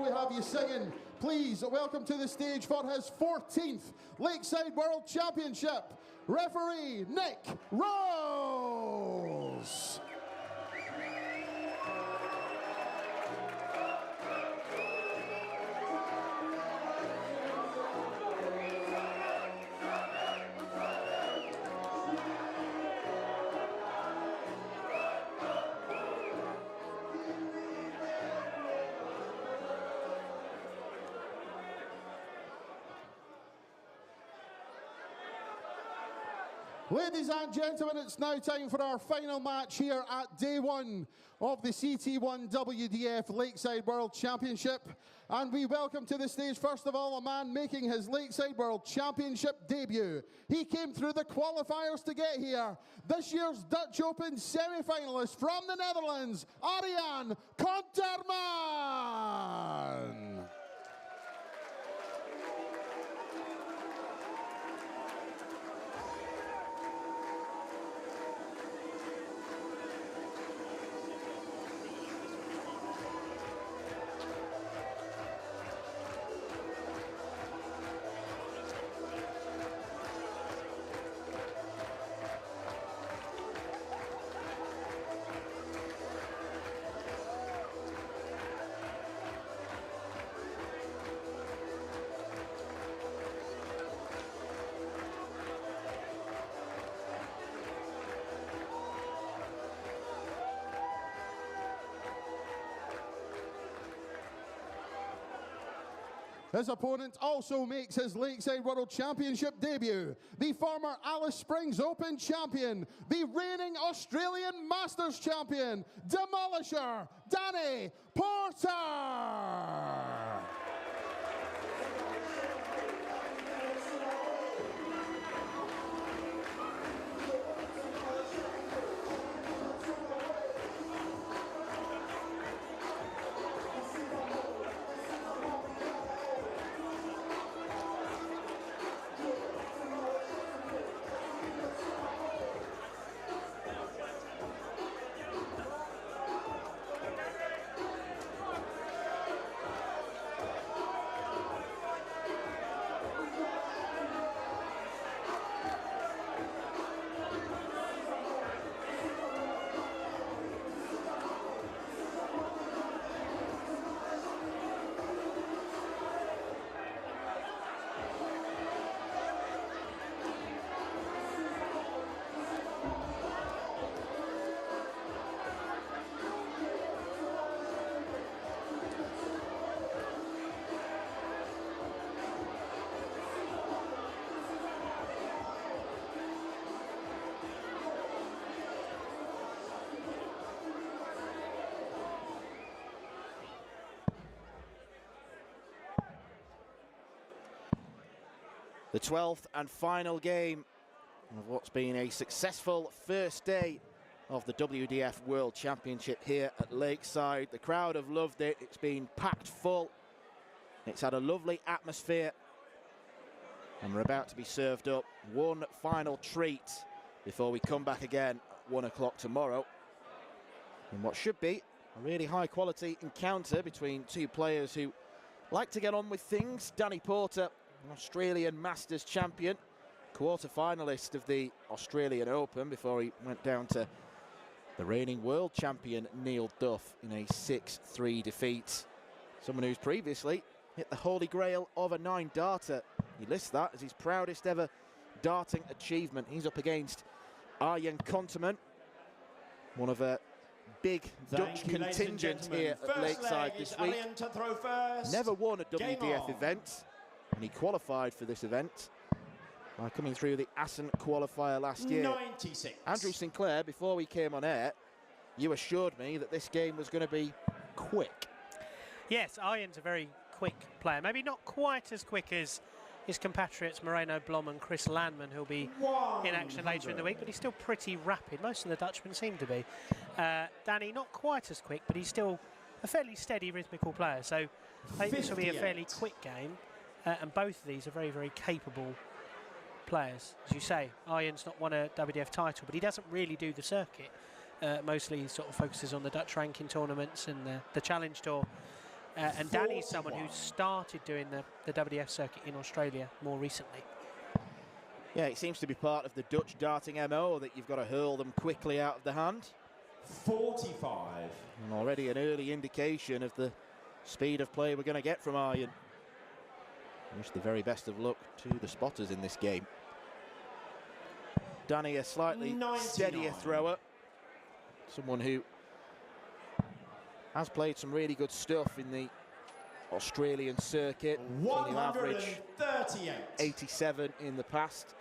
we have you singing, please welcome to the stage for his 14th Lakeside World Championship, referee Nick Rose. Ladies and gentlemen, it's now time for our final match here at day one of the CT1 WDF Lakeside World Championship. And we welcome to the stage, first of all, a man making his Lakeside World Championship debut. He came through the qualifiers to get here. This year's Dutch Open semi-finalist from the Netherlands, Arjan Konterman. His opponent also makes his Lakeside World Championship debut, the former Alice Springs Open champion, the reigning Australian Masters champion, Demolisher, Danny Porter. The 12th and final game of what's been a successful first day of the WDF World Championship here at Lakeside. The crowd have loved it. It's been packed full. It's had a lovely atmosphere. And we're about to be served up one final treat before we come back again at 1 o'clock tomorrow. In what should be a really high quality encounter between two players who like to get on with things. Danny Porter, an Australian Masters champion, quarter-finalist of the Australian Open before he went down to the reigning world champion Neil Duff in a 6-3 defeat. Someone who's previously hit the holy grail of a 9-darter. He lists that as his proudest ever darting achievement. He's up against Arjan Konterman, one of a big Dutch contingent here at Lakeside this week. Never won a WDF event, and he qualified for this event by coming through the Assen qualifier last year. 96. Andrew Sinclair, before we came on air, you assured me that this game was going to be quick. Yes, Arjan's a very quick player. Maybe not quite as quick as his compatriots Moreno Blom and Chris Landman, who'll be in action later in the week, but he's still pretty rapid. Most of the Dutchmen seem to be. Danny, not quite as quick, but he's still a fairly steady, rhythmical player. So I think this will be a fairly quick game. And both of these are very, very capable players. As you say, Arjan's not won a WDF title, but he doesn't really do the circuit. Mostly he sort of focuses on the Dutch ranking tournaments and the Challenge Tour. And Danny's someone who started doing the WDF circuit in Australia more recently. Yeah, it seems to be part of the Dutch darting MO that you've got to hurl them quickly out of the hand. 45. And already an early indication of the speed of play we're going to get from Arjan. Wish the very best of luck to the spotters in this game. Danny, a slightly 99. steadier thrower. Someone who has played some really good stuff in the Australian circuit. 138. 87 in the past.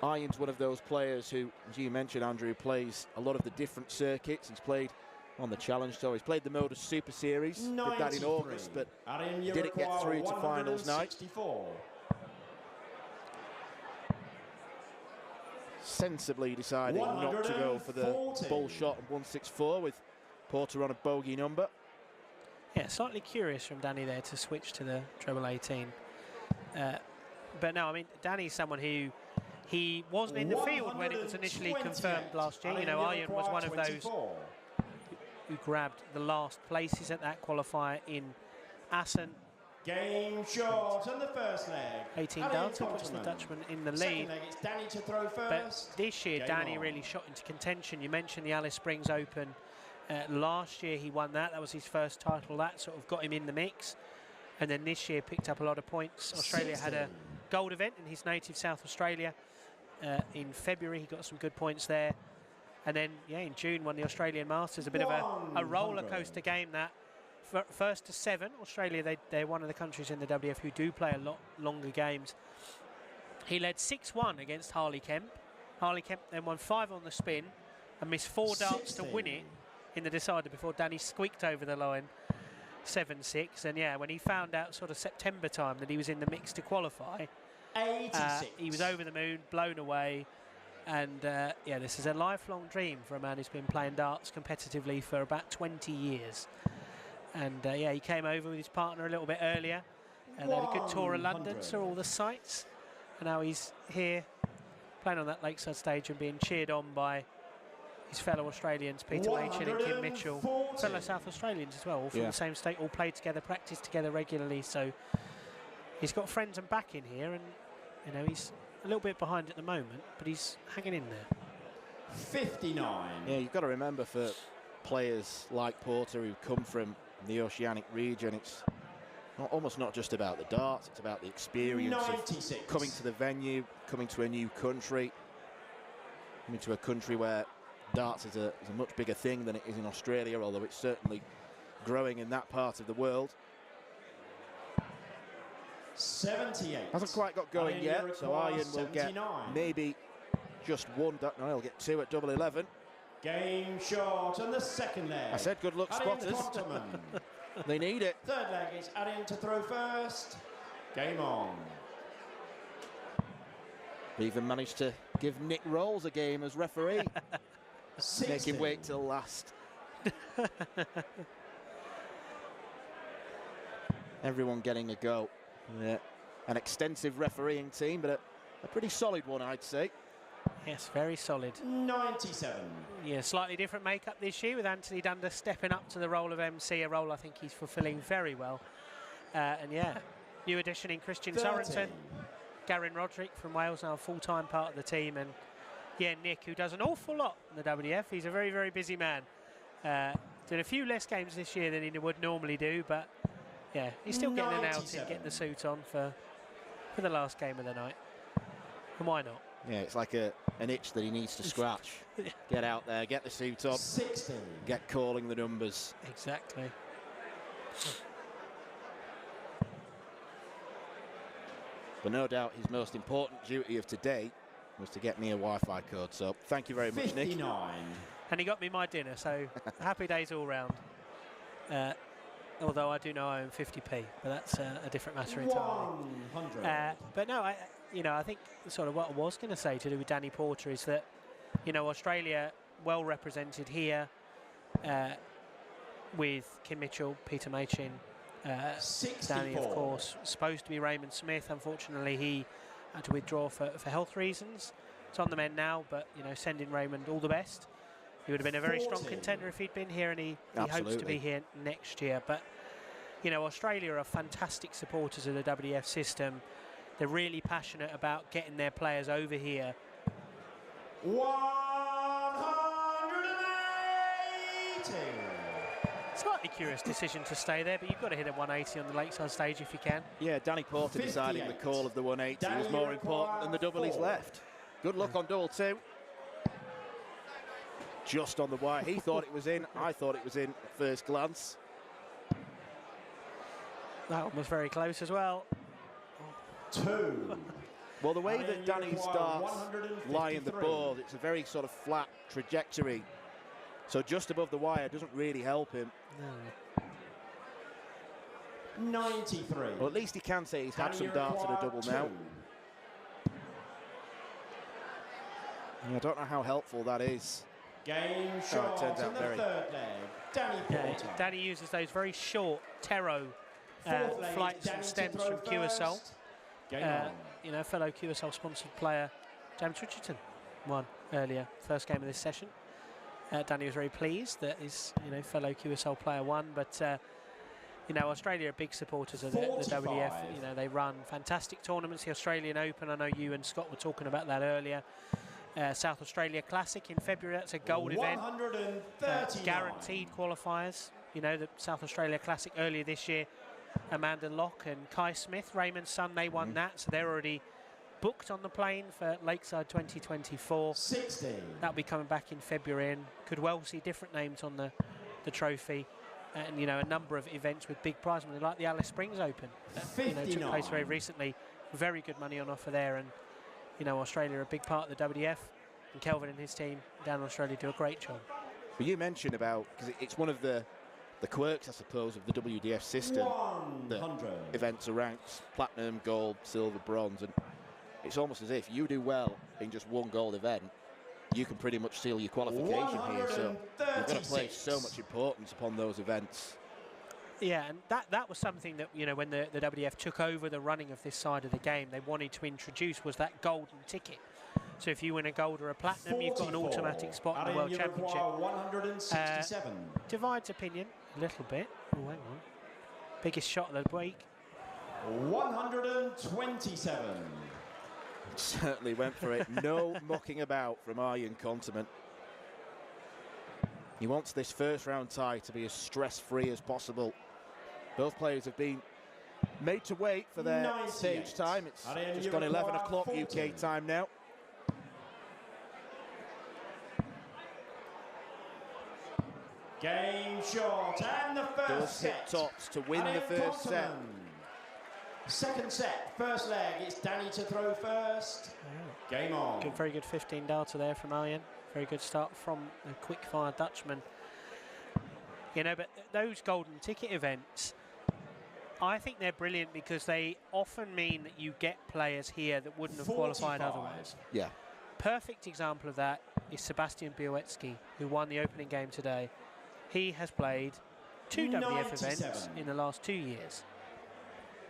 Arjan's one of those players who, as you mentioned, Andrew, plays a lot of the different circuits. He's played on the Challenge Tour. He's played the Modus Super Series. Did that in August, but didn't get through to finals night. Sensibly deciding not to go for the bull shot of 164 with Porter on a bogey number. Yeah, slightly curious from Danny there to switch to the treble 18. But no, I mean, Danny's someone who he wasn't in the field when it was initially confirmed last year. You know, Arjan was one of those who grabbed the last places at that qualifier in Assen. Game shot on the first leg. 18 down, so puts the Dutchman in the lead. Leg, it's Danny to throw first. But this year, Danny really shot into contention. You mentioned the Alice Springs Open. Last year he won that. That was his first title. That sort of got him in the mix. And then this year picked up a lot of points. Australia 16. Had a gold event in his native South Australia. In February he got some good points there. And then, yeah, in June won the Australian Masters. A bit of a roller coaster game that. First to 7, Australia, they're one of the countries in the WDF who do play a lot longer games. He led 6-1 against Harley Kemp. Harley Kemp then won 5 on the spin and missed 4 darts to win it in the decider before Danny squeaked over the line 7-6. And yeah, when he found out sort of September time that he was in the mix to qualify, 86. He was over the moon, blown away. And yeah, this is a lifelong dream for a man who's been playing darts competitively for about 20 years. And yeah, he came over with his partner a little bit earlier. And they had a good tour of London, saw all the sights. And now he's here playing on that lakeside stage and being cheered on by his fellow Australians, Peter Machin and Kim Mitchell. Fellow South Australians as well, all from the same state, all played together, practiced together regularly. So he's got friends and backing here. And, you know, he's a little bit behind at the moment, but he's hanging in there. 59. Yeah, you've got to remember for players like Porter who come from the Oceanic region, it's almost not just about the darts, it's about the experience 96. Of coming to the venue, coming to a new country, coming to a country where darts is a much bigger thing than it is in Australia, although it's certainly growing in that part of the world. 78. Hasn't quite got going yet, so Arjan will get maybe just one. No, he'll get 2 at double 11. Game shot on the second leg. I said good luck, spotters. They need it. Third leg is Arjan to throw first. Game on. We even managed to give Nick Rolls a game as referee. Make him wait till last. Everyone getting a go. Yeah. An extensive refereeing team, but a pretty solid one, I'd say. Yes, very solid. 97. Yeah, slightly different makeup this year with Anthony Dunder stepping up to the role of MC, a role I think he's fulfilling very well. And yeah, new addition in Christian Sorensen. Garen Roderick from Wales, now a full-time part of the team. And yeah, Nick, who does an awful lot in the WDF. He's a very, very busy man. Doing a few less games this year than he would normally do, but yeah, he's still getting an outing, getting the suit on for the last game of the night. And why not? Yeah, it's like an itch that he needs to scratch. Get out there, get the suit on, 60. Get calling the numbers. Exactly. But no doubt his most important duty of today was to get me a Wi-Fi code. So thank you very much, 59. Nick. And he got me my dinner, so happy days all round. Although I do know I own 50p, but that's a different matter entirely. 100. But no, I think sort of what I was going to say to do with Danny Porter is that, you know, Australia well represented here with Kim Mitchell, Peter Machin, Danny, of course, supposed to be Raymond Smith. Unfortunately, he had to withdraw for health reasons. It's on the men now, but, you know, sending Raymond all the best. He would have been a very strong contender if he'd been here, and he hopes to be here next year. But, you know, Australia are fantastic supporters of the WDF system. They're really passionate about getting their players over here. 180. Slightly curious decision to stay there, but you've got to hit a 180 on the Lakeside stage if you can. Yeah, Danny Porter deciding the call of the 180 was more important than the double he's left. Good luck on double 2. Just on the wire. He thought it was in. I thought it was in at first glance. That one was very close as well. 2. Well, the way that Danny starts lying the ball, it's a very sort of flat trajectory. So just above the wire doesn't really help him. No. 93. Well, at least he can say he's had some darts at a double now. And I don't know how helpful that is. Game shot turns out in the very. third leg. Danny Porter. Danny uses those very short Tero flights and stems from QSL. You know, fellow QSL sponsored player James Richardson won earlier, first game of this session. Danny was very pleased that his fellow QSL player won, but you know, Australia are big supporters of the WDF. You know, they run fantastic tournaments. The Australian Open, I know you and Scott were talking about that earlier. South Australia Classic in February, that's a gold event. Guaranteed qualifiers. You know, the South Australia Classic earlier this year, Amanda Locke and Kai Smith, Raymond's son, they won that, so they're already booked on the plane for Lakeside 2024. 60. That'll be coming back in February, and could well see different names on the trophy. And, you know, a number of events with big prize money, like the Alice Springs Open. You know, took place very recently. Very good money on offer there, and, you know, Australia are a big part of the WDF, and Kelvin and his team down in Australia do a great job. But you mentioned about, because it's one of the quirks, I suppose, of the WDF system. That events are ranked platinum, gold, silver, bronze, and it's almost as if you do well in just one gold event, you can pretty much seal your qualification here. So you've got to place so much importance upon those events. Yeah, and that was something that, you know, when the WDF took over the running of this side of the game, they wanted to introduce was that golden ticket. So if you win a gold or a platinum, you've got an automatic spot in the World Championship. 167. Divides opinion a little bit. Oh, hang on. Biggest shot of the week. 127. Certainly went for it. No mucking about from Arjan Konterman. He wants this first round tie to be as stress-free as possible. Both players have been made to wait for their stage time. It's just gone 11 o'clock UK time now. Game shot and the first Does set. hit tops to win the first set. Second set, first leg, it's Danny to throw first. Game on. Very good 15 darter there from Arjan. Very good start from the quick-fire Dutchman. You know, but those golden ticket events, I think they're brilliant because they often mean that you get players here that wouldn't have qualified otherwise. Yeah. Perfect example of that is Sebastian Białecki, who won the opening game today. He has played 2 WDF events in the last 2 years.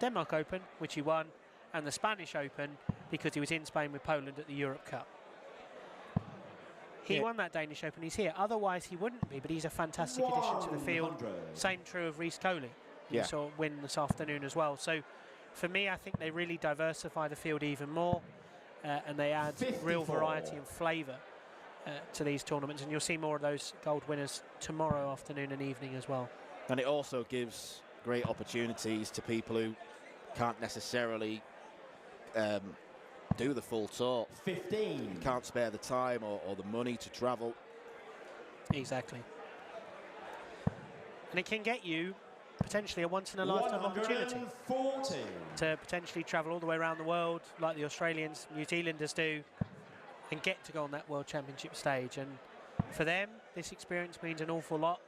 Denmark Open, which he won, and the Spanish Open because he was in Spain with Poland at the Europe Cup. He won that Danish Open, he's here. Otherwise he wouldn't be, but he's a fantastic addition to the field. Same true of Rhys Coley, who saw win this afternoon as well. So for me, I think they really diversify the field even more, and they add real variety and flavour to these tournaments, and you'll see more of those gold winners tomorrow afternoon and evening as well. And it also gives great opportunities to people who can't necessarily do the full tour. 15. Can't spare the time or the money to travel. Exactly. And it can get you potentially a once-in-a-lifetime opportunity to potentially travel all the way around the world like the Australians, New Zealanders do, and get to go on that World Championship stage. And for them, this experience means an awful lot.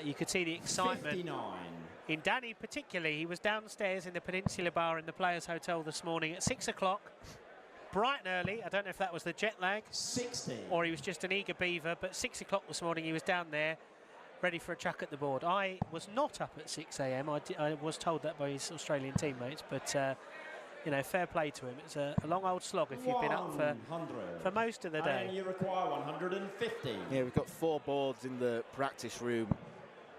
You could see the excitement 59. in Danny particularly. He was downstairs in the Peninsula Bar in the Players Hotel this morning at 6 o'clock, bright and early. I don't know if that was the jet lag 60. or he was just an eager beaver, but 6 o'clock this morning he was down there ready for a chuck at the board. I was not up at 6 a.m. I was told that by his Australian teammates, but you know, fair play to him. It's a long old slog if you've been up for most of the day. And you require 150. Yeah, we've got 4 boards in the practice room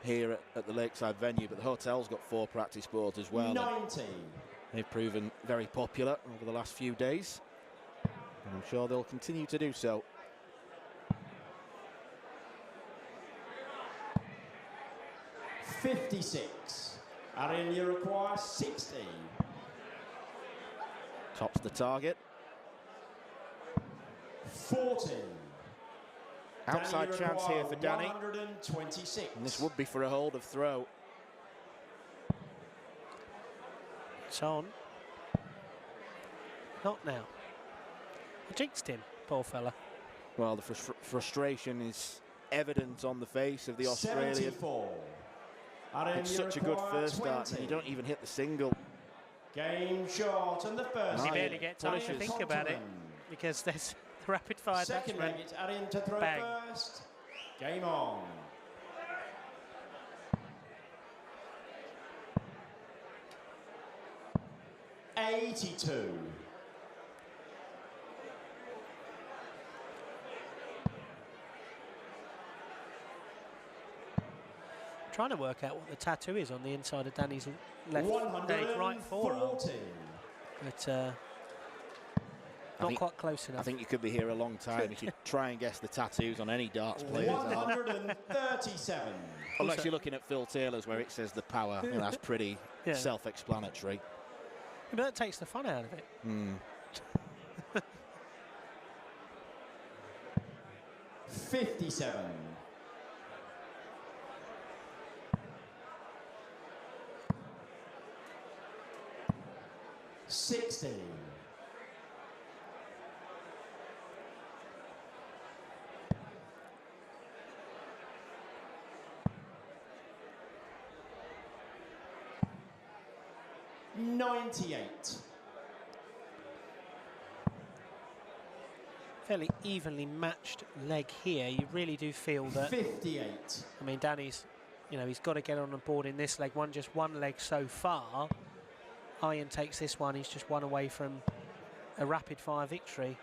here at the Lakeside venue, but the hotel's got 4 practice boards as well. 90. They've proven very popular over the last few days, and I'm sure they'll continue to do so. $56. Arjan, you require 60. Tops the target. 40. Outside Danny chance here for Danny. 126. And this would be for a hold of throw. It's on. Not now. I jinxed him, poor fella. Well, the frustration is evident on the face of the Australian. 74. Arjan, It's you such a good require first start, 20. and you don't even hit the single. Game short, and the first. He Right. barely get time to Punishes. think about it because there's the rapid fire Second Dutchman. leg, it's Arjan to throw Bang. first. Game on. $82. Trying to work out what the tattoo is on the inside of Danny's left leg, right forearm. 140. But not quite close enough. I think you could be here a long time if you try and guess the tattoos on any darts players. 137. Unless you're looking at Phil Taylor's where it says the power. You know, that's pretty Yeah. self-explanatory. But that takes the fun out of it. 57. $60. $98. Fairly evenly matched leg here. You really do feel that. 58. I mean, Danny's, you know, he's got to get on the board in this leg. Just one leg so far. Arjan takes this one. He's just one away from a rapid fire victory.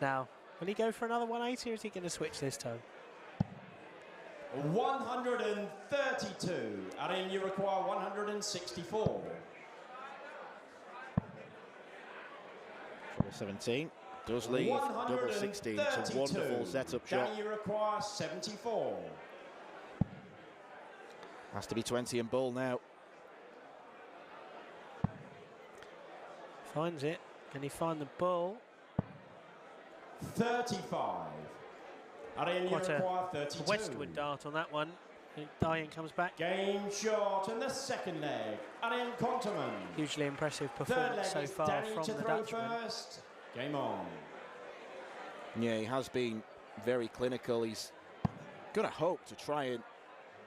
Now, will he go for another 180 or is he going to switch this time? 132. Arjan, you require 164. 17 does leave double 16. It's a wonderful setup shot. Danny, you require 74. Has to be 20 and bull now. Finds it. Can he find the bull? 35. Arjan, you Quite require a 32. westward dart on that one. Arjan comes back. Game short and the second leg. Arjan Konterman. Hugely impressive Third leg performance so is far Danny from to the throw Dutchman. first. Game on. Yeah, he has been very clinical. He's going to hope to try and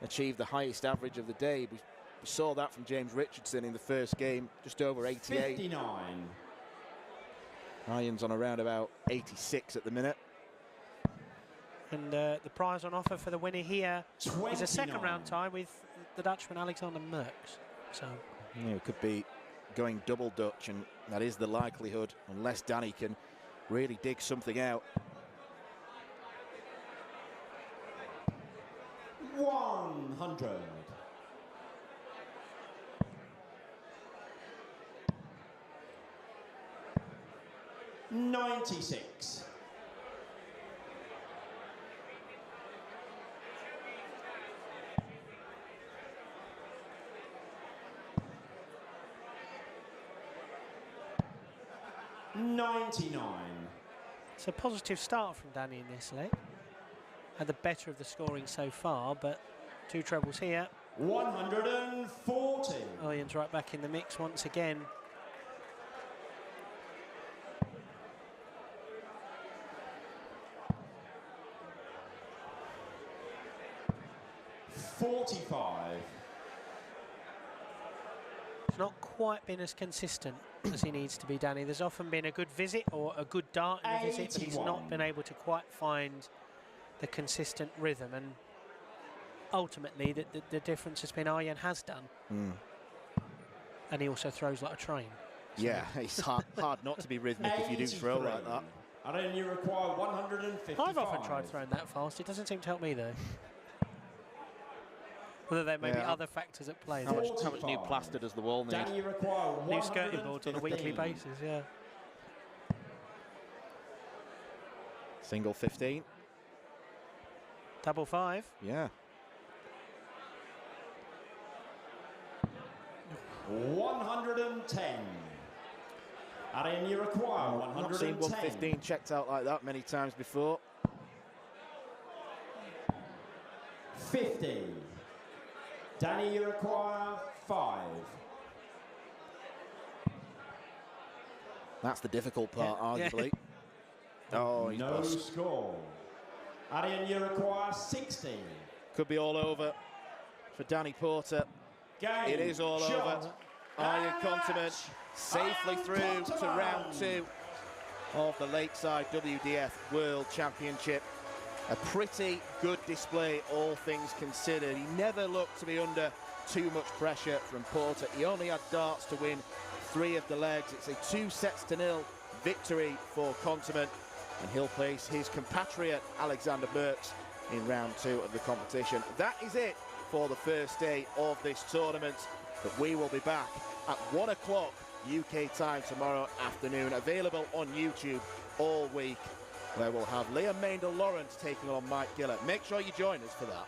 achieve the highest average of the day. We saw that from James Richardson in the first game, just over 88. 59. Arjan's on around about 86 at the minute. And the prize on offer for the winner here is a second 29. round tie with the Dutchman Alexander Merckx. So Yeah, it could be going double Dutch, and that is the likelihood, unless Danny can really dig something out. 100. $96. $99. it's a positive start from Danny in this leg. Had the better of the scoring so far, but 2 trebles here. 140. Arjan's right back in the mix once again. $45. It's not quite been as consistent as he needs to be, Danny. There's often been a good visit or a good dart in a visit, but he's 81. not been able to quite find the consistent rhythm. And ultimately, the difference has been Arjan has done. And he also throws like a train. So. Yeah, it's hard not to be rhythmic if you do throw like that. And you require 155. I've often tried throwing that fast. It doesn't seem to help me, though. Whether there may be other factors at play. How much new plaster does the wall need? Danny, you require New skirting boards on a weekly 115. basis, yeah. Single 15. Double 5. Yeah. 110. Arjan, you require I've not seen 110. 115 checked out like that many times before. 50. Danny, you require 5. That's the difficult part, Yeah. arguably. Oh, he's No bust. score. Arjan, you require 60. Could be all over for Danny Porter. Game. It is all shot. over. Arjan And Konterman match. safely Arjan through to Konterman. round 2 of the Lakeside WDF World Championship. A pretty good display, all things considered. He never looked to be under too much pressure from Porter. He only had darts to win 3 of the legs. It's a 2-0 victory for Konterman, and he'll face his compatriot Alexander Burks in round 2 of the competition. That is it for the first day of this tournament, but we will be back at 1 o'clock UK time tomorrow afternoon, available on YouTube all week, where we'll have Liam Maindle-Lawrence taking on Mike Gillett. Make sure you join us for that.